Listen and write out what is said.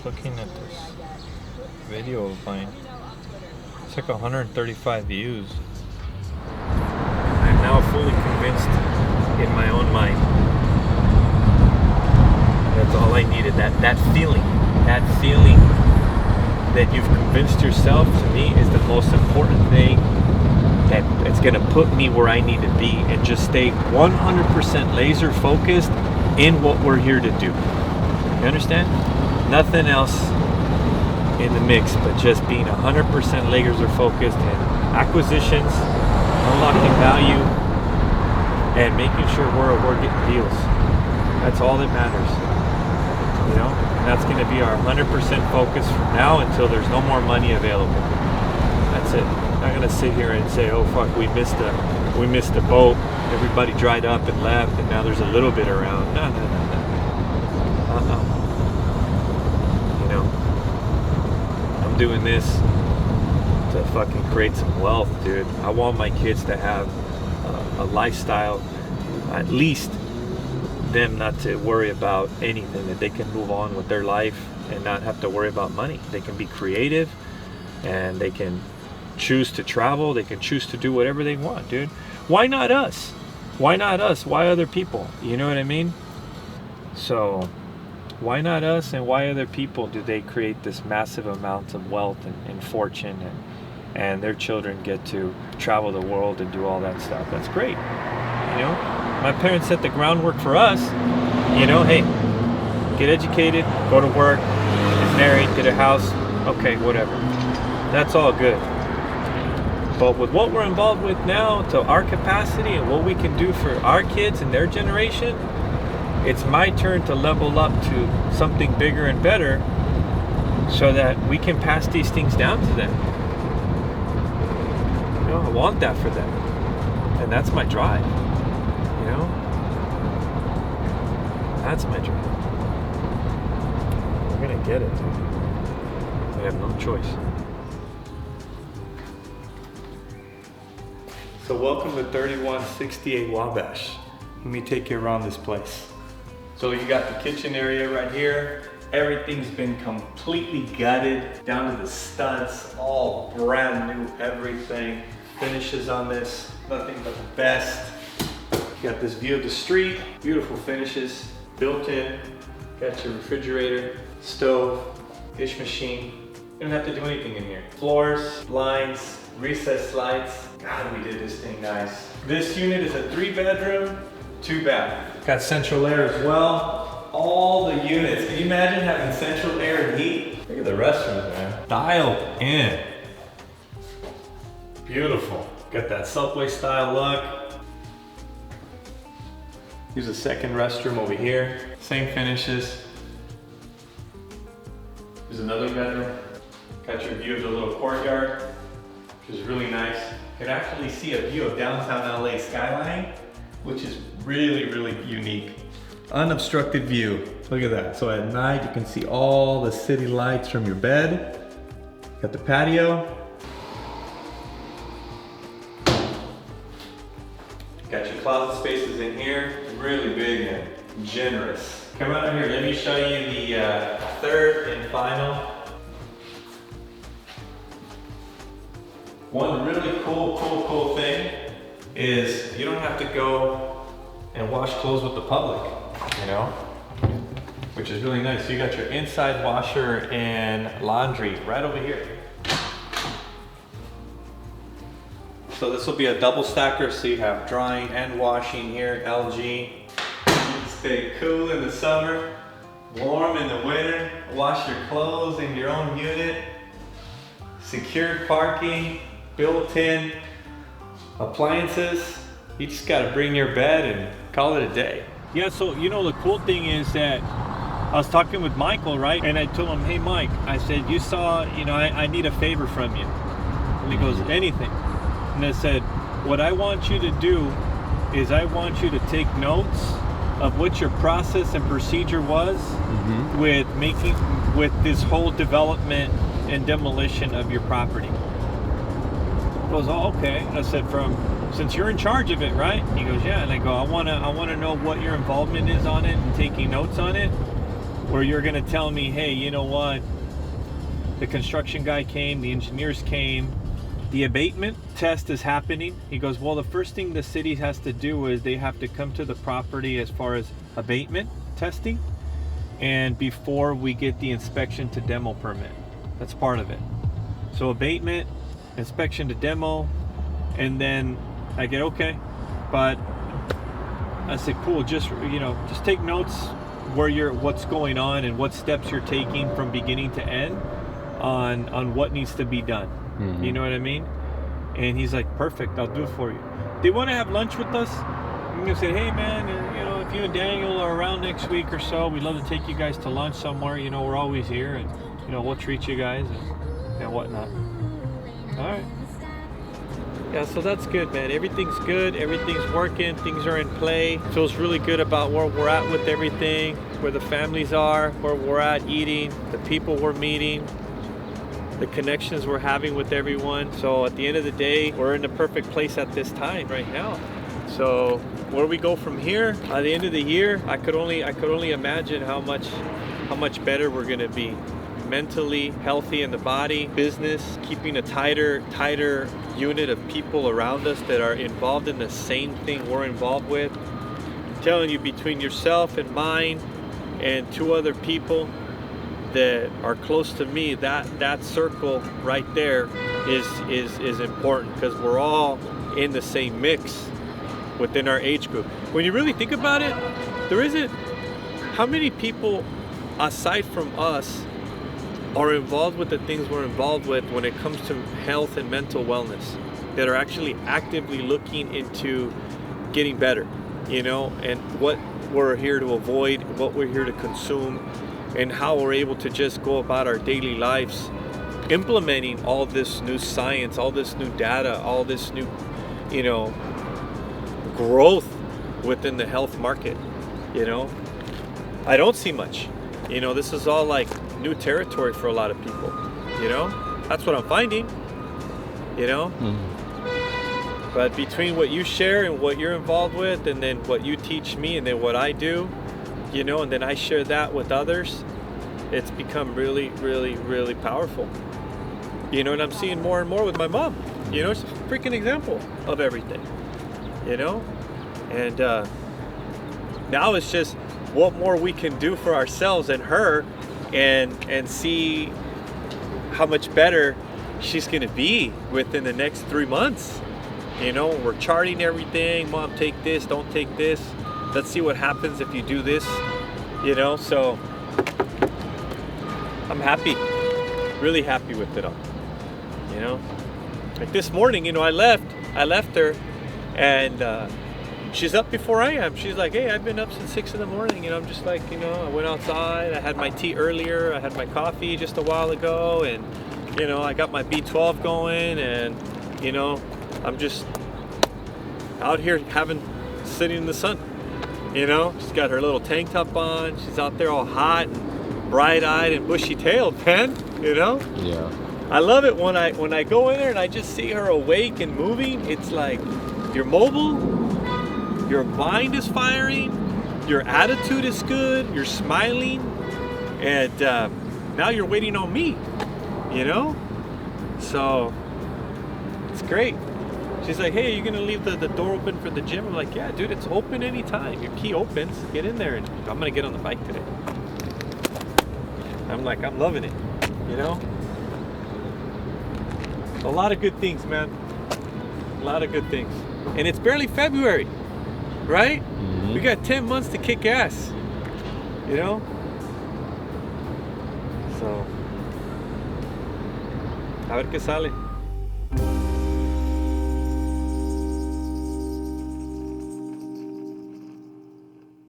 just looking at this video of mine. It's like 135 views. I'm now fully convinced in my own mind. That's all I needed. That feeling that you've convinced yourself, to me, is the most important thing. That it's gonna put me where I need to be, and just stay 100% laser focused in what we're here to do. You understand? Nothing else in the mix, but just being 100% laser focused in acquisitions, unlocking value, and making sure we're getting deals. That's all that matters. You know, and that's going to be our 100% focus from now until there's no more money available. That's it. I'm not going to sit here and say, "Oh fuck, we missed the boat. Everybody dried up and left, and now there's a little bit around." No. You know, I'm doing this to fucking create some wealth, dude. I want my kids to have a lifestyle, at least them not to worry about anything, that they can move on with their life and not have to worry about money. They can be creative, and they can choose to travel. They can choose to do whatever they want, dude. Why not us? Why not us? Why other people? You know what I mean? So why not us, and why other people do they create this massive amounts of wealth and fortune, and their children get to travel the world and do all that stuff? That's great. You know, my parents set the groundwork for us. You know, hey, get educated, go to work, get married, get a house, okay, whatever. That's all good. But with what we're involved with now, to our capacity and what we can do for our kids and their generation, it's my turn to level up to something bigger and better, so that we can pass these things down to them. You know, I want that for them, and that's my drive. You know, that's my drive. We're gonna get it, dude. We have no choice. So welcome to 3168 Wabash. Let me take you around this place. So you got the kitchen area right here. Everything's been completely gutted down to the studs, all brand new, everything. Finishes on this, nothing but the best. You got this view of the street, beautiful finishes, built in. Got your refrigerator, stove, dish machine. You don't have to do anything in here. Floors, blinds, recessed lights. God, we did this thing nice. This unit is a 3-bedroom, 2-bath. Got central air as well. All the units. Can you imagine having central air and heat? Look at the restrooms, man. Dialed in. Beautiful. Got that subway style look. Here's a second restroom over here. Same finishes. Here's another bedroom. Got your view of the little courtyard, which is really nice. You can actually see a view of downtown LA skyline, which is really, really unique. Unobstructed view. Look at that. So at night, you can see all the city lights from your bed. Got the patio. Got your closet spaces in here. Really big and generous. Come out here, let me show you the third and final. One really cool thing is you don't have to go and wash clothes with the public, you know, which is really nice. So you got your inside washer and laundry right over here. So this will be a double stacker, so you have drying and washing here, LG. You can stay cool in the summer, warm in the winter, wash your clothes in your own unit. Secured parking, built-in appliances. You just gotta bring your bed and call it a day. Yeah, so you know the cool thing is that I was talking with Michael, right? And I told him, hey Mike, I said, you saw, you know, I need a favor from you. And he goes, anything. And I said, what I want you to do is I want you to take notes of what your process and procedure was with this whole development and demolition of your property. He goes, oh, okay. And I said, since you're in charge of it, right? He goes, yeah. And I go, I wanna know what your involvement is on it and taking notes on it. where you're going to tell me, hey, you know what? The construction guy came, the engineers came, the abatement test is happening. He goes, well, the first thing the city has to do is they have to come to the property as far as abatement testing, and before we get the inspection to demo permit. That's part of it. So abatement, inspection to demo, and then I get, okay, but I said, cool, just take notes what's going on and what steps you're taking from beginning to end on what needs to be done. Mm-hmm. You know what I mean? And he's like, perfect, I'll do it for you. They want to have lunch with us. I'm gonna say, hey man, if you and Daniel are around next week or so, we'd love to take you guys to lunch somewhere. We're always here, and we'll treat you guys and whatnot. All right. Yeah, so that's good, man. Everything's good. Everything's working. Things are in play. Feels really good about where we're at with everything, where the families are, where we're at eating, the people we're meeting, the connections we're having with everyone. So at the end of the day, we're in the perfect place at this time right now. So where we go from here, by the end of the year, I could only imagine how much better we're gonna be. Mentally healthy in the body, business, keeping a tighter unit of people around us that are involved in the same thing we're involved with. I'm telling you, between yourself and mine and 2 other people that are close to me, that circle right there is important, because we're all in the same mix within our age group. When you really think about it, there isn't, how many people aside from us are involved with the things we're involved with when it comes to health and mental wellness, that are actually actively looking into getting better, and what we're here to avoid, what we're here to consume, and how we're able to just go about our daily lives implementing all this new science, all this new data, all this new, growth within the health market. I don't see much. This is all like new territory for a lot of people. That's what I'm finding. But between what you share and what you're involved with, and then what you teach me, and then what I do, and then I share that with others, it's become really, really, really powerful. And I'm seeing more and more with my mom. It's a freaking example of everything. And now it's just what more we can do for ourselves and her, and see how much better she's gonna be within the next 3 months. We're charting everything. Mom, take this, don't take this. Let's see what happens if you do this. So I'm happy, really happy with it all. Like this morning, I left her, and she's up before I am. She's like, hey, I've been up since 6 in the morning. I'm just like, I went outside. I had my tea earlier. I had my coffee just a while ago. And, I got my B12 going. And, I'm just out here sitting in the sun. She's got her little tank top on. She's out there all hot and bright-eyed and bushy-tailed, man. Yeah. I love it when I go in there and I just see her awake and moving. It's like, you're mobile. Your mind is firing, your attitude is good, you're smiling, and now you're waiting on me, So it's great. She's like, hey, are you gonna leave the door open for the gym? I'm like, yeah, dude, it's open anytime. Your key opens, get in there, and I'm gonna get on the bike today. I'm like, I'm loving it, A lot of good things, man. A lot of good things. And it's barely February. Right? Mm-hmm. We got 10 months to kick ass. So, a ver qué sale.